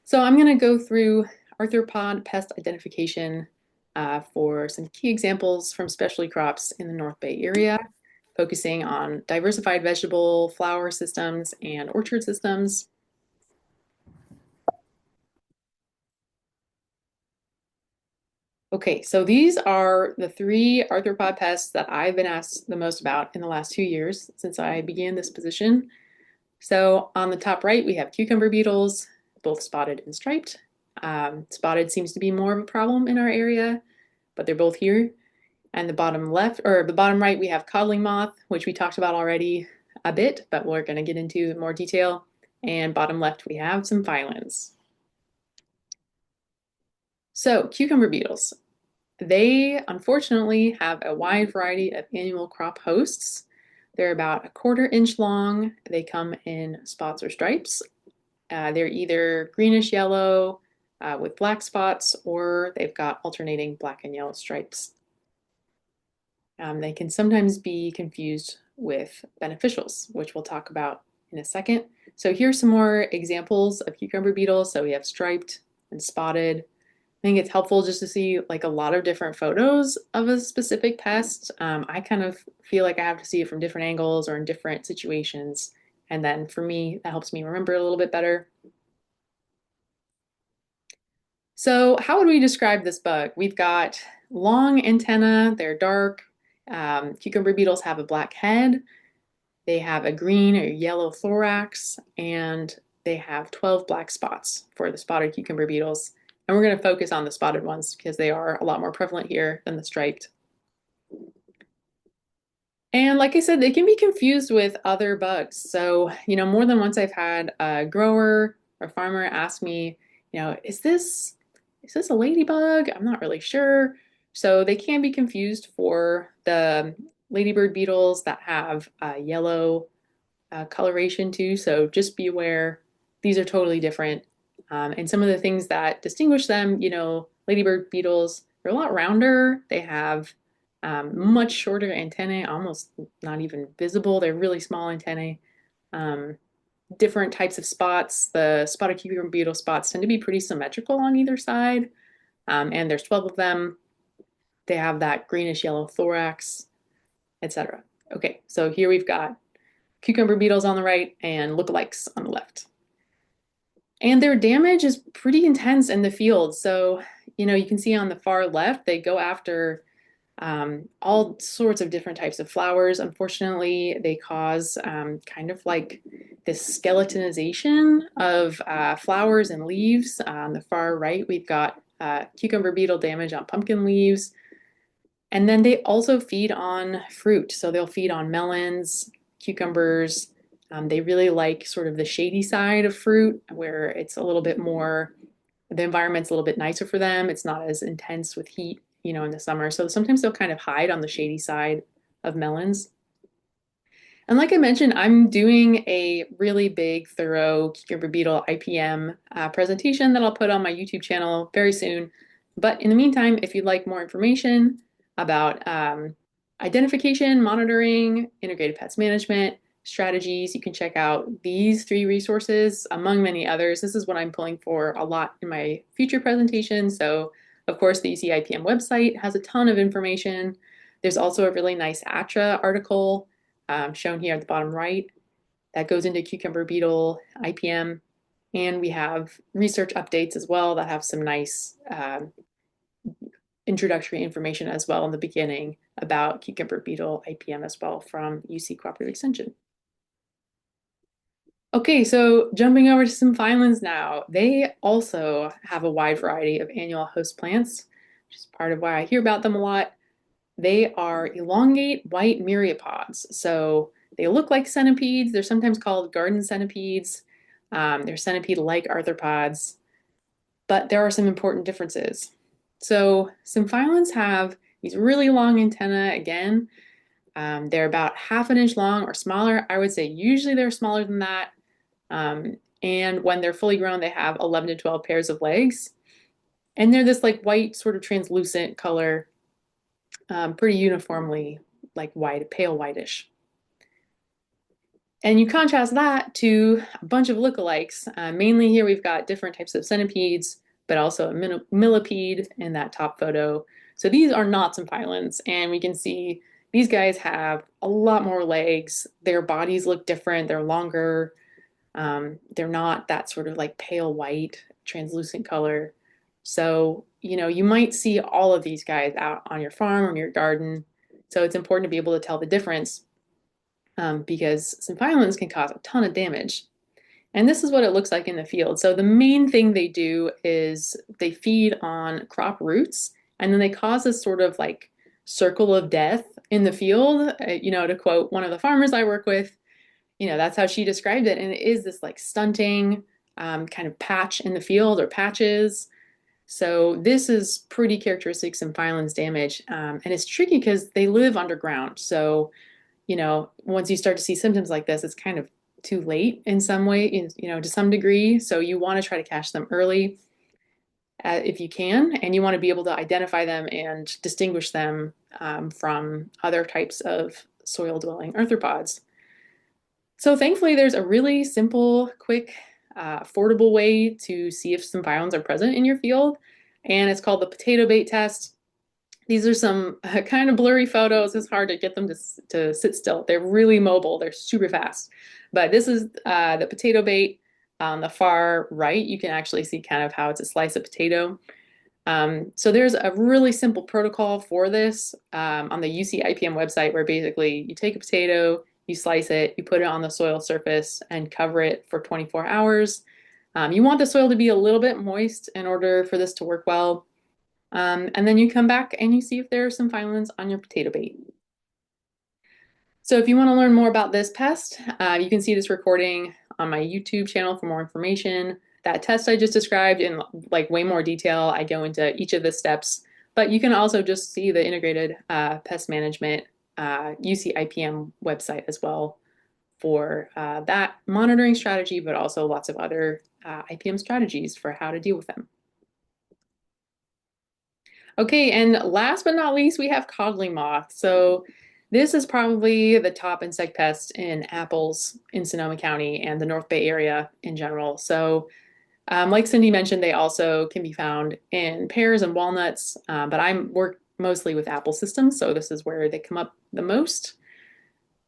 So I'm going to go through arthropod pest identification for some key examples from specialty crops in the North Bay area, focusing on diversified vegetable, flower systems, and orchard systems. Okay, so these are the three arthropod pests that I've been asked the most about in the last 2 years since I began this position. So on the top right, we have cucumber beetles, both spotted and striped. Spotted seems to be more of a problem in our area, but they're both here. And the bottom left, or the bottom right, we have codling moth, which we talked about already a bit, but we're going to get into more detail. And bottom left, we have some phylums. So cucumber beetles, they unfortunately have a wide variety of annual crop hosts. They're about a 1/4 inch long. They come in spots or stripes. They're either greenish yellow with black spots, or they've got alternating black and yellow stripes. They can sometimes be confused with beneficials, which we'll talk about in a second. So here's some more examples of cucumber beetles. So we have striped and spotted. I think it's helpful just to see like a lot of different photos of a specific pest. I kind of feel like I have to see it from different angles or in different situations. And then for me, that helps me remember a little bit better. So how would we describe this bug? We've got long antennae, they're dark. Cucumber beetles have a black head. They have a green or yellow thorax, and they have 12 black spots for the spotted cucumber beetles. And we're going to focus on the spotted ones because they are a lot more prevalent here than the striped. And like I said, they can be confused with other bugs. So, more than once I've had a grower or farmer ask me, is this a ladybug? I'm not really sure. So they can be confused for the ladybird beetles that have yellow coloration too. So just be aware, these are totally different. And some of the things that distinguish them, ladybird beetles, they're a lot rounder. They have much shorter antennae, almost not even visible. They're really small antennae. Um, Different types of spots. The spotted cucumber beetle spots tend to be pretty symmetrical on either side. And there's 12 of them. They have that greenish yellow thorax, etc. Okay, so here we've got cucumber beetles on the right and lookalikes on the left. And their damage is pretty intense in the field. So, you can see on the far left, they go after all sorts of different types of flowers. Unfortunately, they cause kind of like this skeletonization of flowers and leaves. On the far right, we've got cucumber beetle damage on pumpkin leaves. And then they also feed on fruit. So they'll feed on melons, cucumbers. They really like sort of the shady side of fruit where it's a little bit more, the environment's a little bit nicer for them. It's not as intense with heat, in the summer. So sometimes they'll kind of hide on the shady side of melons. And like I mentioned, I'm doing a really big, thorough cucumber beetle IPM presentation that I'll put on my YouTube channel very soon. But in the meantime, if you'd like more information about identification, monitoring, integrated pest management strategies, you can check out these 3 resources, among many others. This is what I'm pulling for a lot in my future presentations. So, of course, the UC IPM website has a ton of information. There's also a really nice ATRA article shown here at the bottom right that goes into cucumber beetle IPM. And we have research updates as well that have some nice introductory information as well in the beginning about cucumber beetle IPM as well from UC Cooperative Extension. Okay, so jumping over to some phylums now. They also have a wide variety of annual host plants, which is part of why I hear about them a lot. They are elongate white myriapods. So they look like centipedes. They're sometimes called garden centipedes. They're centipede-like arthropods, but there are some important differences. So symphylans have these really long antennae again. They're about 1/2 inch long or smaller. I would say usually they're smaller than that. And when they're fully grown, they have 11 to 12 pairs of legs. And they're this like white, sort of translucent color, pretty uniformly like white, pale whitish. And you contrast that to a bunch of lookalikes. Mainly here we've got different types of centipedes, but also a millipede in that top photo. So these are not symphylans, and we can see these guys have a lot more legs. Their bodies look different. They're longer. They're not that sort of like pale white, translucent color. So, you might see all of these guys out on your farm or in your garden. So it's important to be able to tell the difference because some violence can cause a ton of damage. And this is what it looks like in the field. So the main thing they do is they feed on crop roots, and then they cause this sort of like circle of death in the field. To quote one of the farmers I work with, that's how she described it. And it is this like stunting kind of patch in the field or patches. So this is pretty characteristic of symphylan's damage. And it's tricky because they live underground. So once you start to see symptoms like this, it's kind of too late in some way, to some degree. So you want to try to catch them early if you can, and you want to be able to identify them and distinguish them from other types of soil-dwelling arthropods. So thankfully, there's a really simple, quick, affordable way to see if some violins are present in your field, and it's called the potato bait test. These are some kind of blurry photos. It's hard to get them to sit still. They're really mobile. They're super fast. But this is the potato bait. On the far right, you can actually see kind of how it's a slice of potato. So there's a really simple protocol for this on the UC IPM website where basically you take a potato, you slice it, you put it on the soil surface and cover it for 24 hours. You want the soil to be a little bit moist in order for this to work well. And then you come back and you see if there are some filings on your potato bait. So if you want to learn more about this pest, you can see this recording on my YouTube channel for more information. That test I just described in like way more detail, I go into each of the steps, but you can also just see the integrated pest management UC IPM website as well for that monitoring strategy, but also lots of other IPM strategies for how to deal with them. Okay, and last but not least, we have codling moth. So this is probably the top insect pest in apples in Sonoma County and the North Bay area in general. So like Cindy mentioned, they also can be found in pears and walnuts, but I work mostly with apple systems, so this is where they come up the most.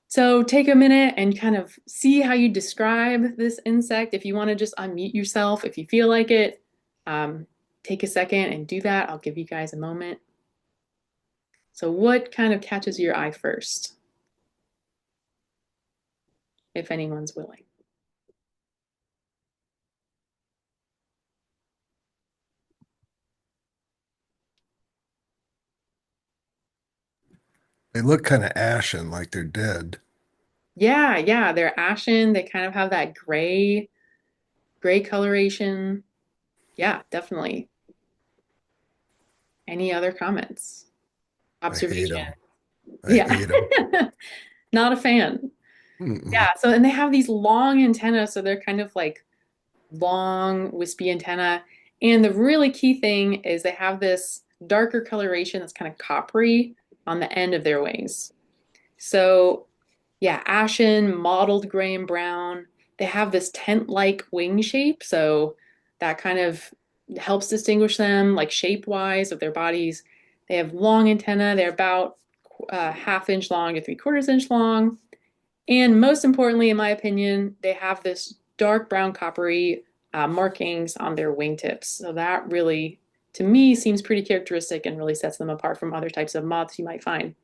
So take a minute and kind of see how you describe this insect. If you want to just unmute yourself, if you feel like it, take a second and do that. I'll give you guys a moment. So what kind of catches your eye first, if anyone's willing? They look kind of ashen, like they're dead. Yeah, yeah, they're ashen. They kind of have that gray coloration. Yeah, definitely. Any other comments? I hate Observation? them. I Yeah. hate them. Not a fan. Mm-mm. Yeah, so and they have these long antennas, so they're kind of like long, wispy antenna. And the really key thing is they have this darker coloration that's kind of coppery on the end of their wings. So, yeah, ashen, mottled gray and brown. They have this tent-like wing shape, so that kind of helps distinguish them, like shape-wise of their bodies. They have long antenna. They're about half-inch long to three-quarters inch long. And most importantly, in my opinion, they have this dark brown coppery markings on their wingtips. So that really, to me, seems pretty characteristic and really sets them apart from other types of moths you might find.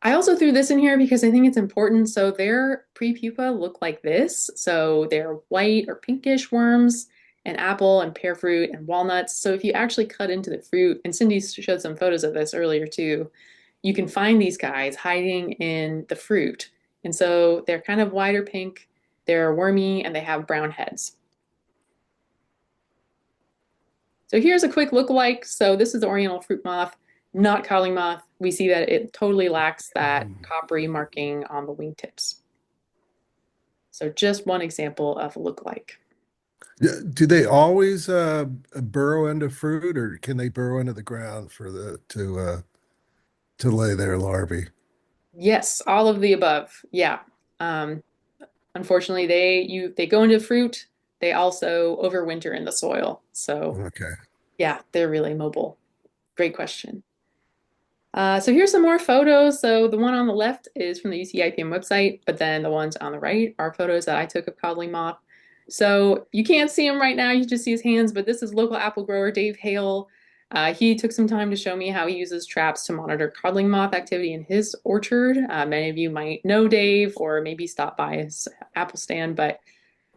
I also threw this in here because I think it's important. So their prepupa look like this. So they're white or pinkish worms and apple and pear fruit and walnuts. So if you actually cut into the fruit, and Cindy showed some photos of this earlier too, you can find these guys hiding in the fruit. And so they're kind of white or pink, they're wormy, and they have brown heads. So here's a quick look-alike. So this is the oriental fruit moth, not cowling moth. We see that it totally lacks that coppery marking on the wingtips. So just one example of a look-alike. Do they always burrow into fruit, or can they burrow into the ground for the to lay their larvae? Yes, all of the above. Yeah. Um, Unfortunately, they go into fruit. They also overwinter in the soil. So Okay. yeah, they're really mobile. Great question. So here's some more photos. So the one on the left is from the UC IPM website, but then the ones on the right are photos that I took of codling moth. So you can't see him right now, you just see his hands, but this is local apple grower Dave Hale. He took some time to show me how he uses traps to monitor codling moth activity in his orchard. Many of you might know Dave or maybe stop by his apple stand, but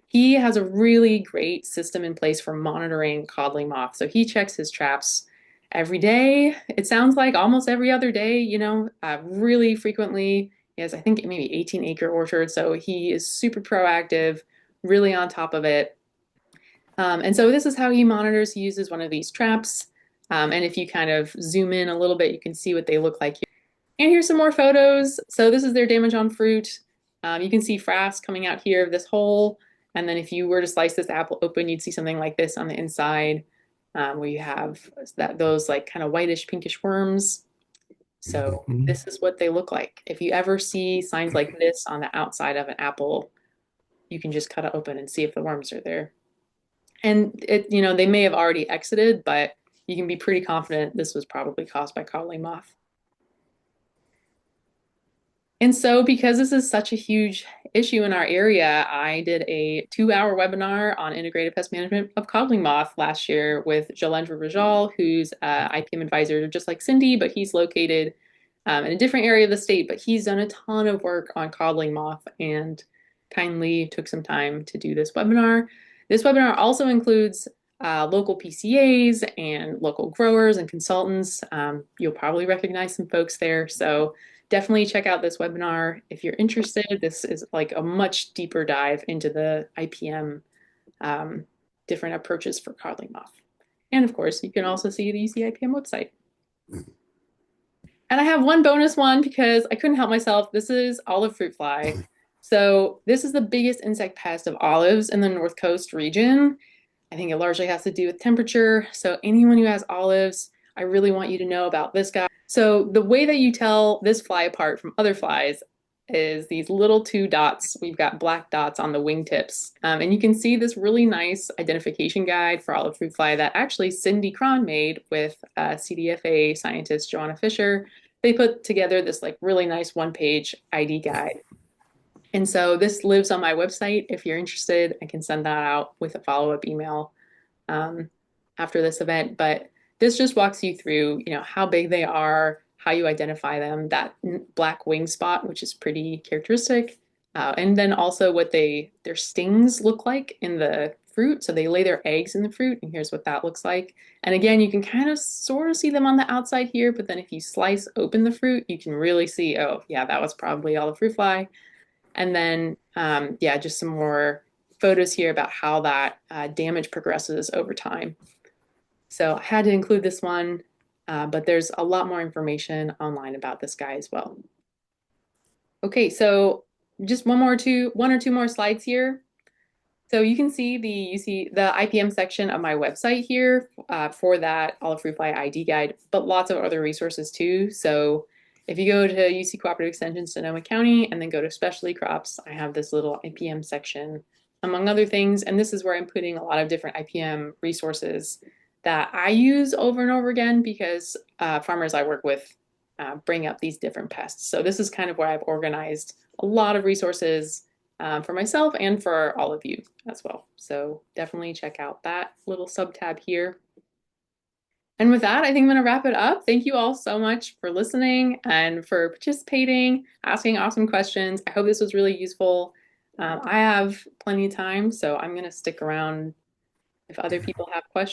he has a really great system in place for monitoring codling moth. So he checks his traps every day. It sounds like almost every other day, really frequently. He has, I think, maybe 18-acre orchard. So he is super proactive, really on top of it. And so this is how he monitors. He uses one of these traps. And if you kind of zoom in a little bit, you can see what they look like here. And here's some more photos. So this is their damage on fruit. You can see frass coming out here of this hole. And then if you were to slice this apple open, you'd see something like this on the inside, where you have those like kind of whitish pinkish worms. So Mhm. this is what they look like. If you ever see signs like this on the outside of an apple, you can just cut it open and see if the worms are there. And they may have already exited, but you can be pretty confident this was probably caused by codling moth. And so, because this is such a huge issue in our area, I did a 2-hour webinar on integrated pest management of codling moth last year with Jalendra Rajal, who's IPM advisor, just like Cindy, but he's located in a different area of the state. But he's done a ton of work on codling moth and kindly took some time to do this webinar. This webinar also includes local PCAs and local growers and consultants. You'll probably recognize some folks there. So definitely check out this webinar if you're interested. This is like a much deeper dive into the IPM um, different approaches for codling moth. And of course, you can also see the UC IPM website. And I have one bonus one because I couldn't help myself. This is olive fruit fly. So this is the biggest insect pest of olives in the North Coast region. I think it largely has to do with temperature. So anyone who has olives, I really want you to know about this guy. So the way that you tell this fly apart from other flies is these little two dots. We've got black dots on the wingtips. And you can see this really nice identification guide for olive fruit fly that actually Cindy Kron made with CDFA scientist Joanna Fisher. They put together this like really nice one-page ID guide. And so this lives on my website. If you're interested, I can send that out with a follow-up email um, after this event. But this just walks you through, how big they are, how you identify them, that black wing spot, which is pretty characteristic, and then also what their stings look like in the fruit. So they lay their eggs in the fruit, and here's what that looks like. And again, you can kind of sort of see them on the outside here, but then if you slice open the fruit, you can really see, oh, yeah, that was probably all the fruit fly. And then, yeah, just some more photos here about how that damage progresses over time. So I had to include this one, but there's a lot more information online about this guy as well. Okay, so just one or two more slides here. So you can see the IPM section of my website here for that olive fruit fly ID guide, but lots of other resources too. So if you go to UC Cooperative Extension Sonoma County and then go to specialty crops, I have this little IPM section, among other things. And this is where I'm putting a lot of different IPM resources that I use over and over again because farmers I work with bring up these different pests. So this is kind of where I've organized a lot of resources for myself and for all of you as well. So definitely check out that little sub tab here. And with that, I think I'm going to wrap it up. Thank you all so much for listening and for participating, asking awesome questions. I hope this was really useful. I have plenty of time, so I'm going to stick around if other people have questions.